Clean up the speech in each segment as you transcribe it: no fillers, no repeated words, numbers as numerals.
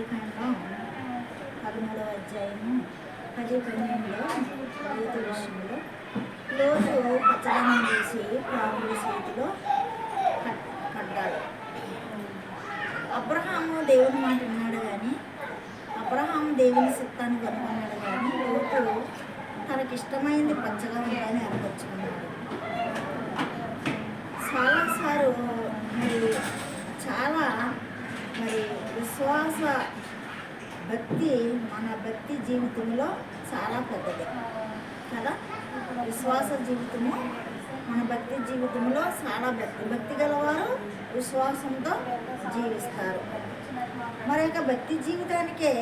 ఆదికాండం 13వ అధ్యాయము 10-12లో లోతు విషయంలో లోతు పచ్చదనం చేసి ప్రాణుల చేతిలో పడ్డాడు. అబ్రహాము దేవుని మాట విన్నాడు కానీ అబ్రహాము దేవుని చిత్తాన్ని కనుగొన్నాడు కానీ లోతు తనకిష్టమైంది పచ్చగా ఉందని ఏర్పరచుకున్నాడు. చాలాసార్లు చాలా విశ్వాస భక్తి మన భక్తి జీవితంలో చాలా పెద్దది కదా. విశ్వాస జీవితము మన భక్తి జీవితంలో చాలా భక్తి గలవారు విశ్వాసంతో జీవిస్తారు. మరి యొక్క భక్తి జీవితానికే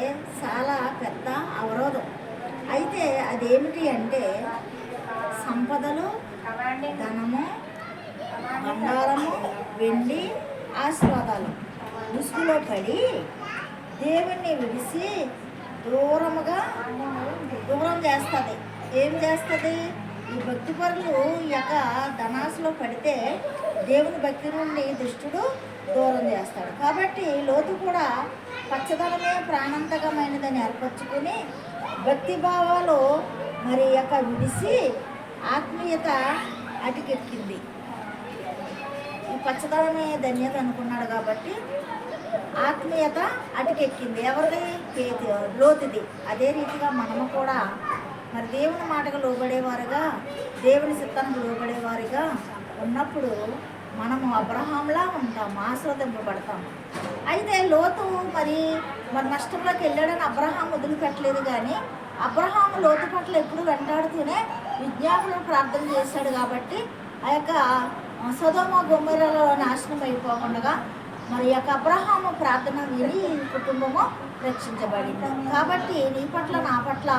చాలా పెద్ద అవరోధం. అయితే అదేమిటి అంటే సంపదలు, ధనము, బంగారము, వెండి, ఆశీర్వాదాలు ముసుగులో పడి దేవుణ్ణి విడిసి దూరం చేస్తుంది. ఏం చేస్తుంది? ఈ భక్తి పరులు యొక్క ధనాశలో పడితే దేవుని భక్తి నుండి దుష్టుడు దూరం చేస్తాడు. కాబట్టి లోతు కూడా పచ్చదనమే ప్రాణాంతకమైనదని ఏర్పరచుకుని భక్తి భావాలు విడిసి ఆత్మీయత అటుకెక్కింది. ఈ పచ్చదనమే ధన్యత అనుకున్నాడు కాబట్టి ఆత్మీయత అటుకెక్కింది. ఎవరిది? లోతుది. అదే రీతిగా మనము కూడా దేవుని మాటకు లోబడేవారుగా, దేవుని చిత్తానికి లోబడేవారుగా ఉన్నప్పుడు మనము అబ్రహాంలా ఉంటాము, ఆశీర్వదింపబడతాము. అయితే లోతు నష్టంలోకి వెళ్ళాడని అబ్రహాం వదిలిపెట్టలేదు కానీ అబ్రహాము లోతు పట్ల ఎప్పుడు వెంటాడుతూనే విజ్ఞాపనలు ప్రార్థన చేశాడు. కాబట్టి ఆ యొక్క సొదొమ గొమొర్రాలో నాశనం అయిపోకుండా అబ్రహాము ప్రార్థన విని కుటుంబము రక్షించబడింది. కాబట్టి నీ పట్ల నా పట్ల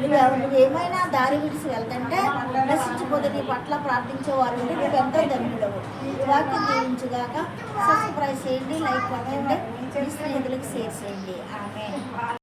నువ్వు ఏమైనా దారి విడిచి వెళ్తుంటే నశించిపోతే నీ పట్ల ప్రార్థించేవారు నువ్వెంతో ధన్యుడవు. ఈ వాక్యం దీవించుగాక. సబ్స్క్రైబ్ చేయండి, లైక్ కొట్టండి, మీ స్నేహితులకు షేర్ చేయండి. ఆమేన్.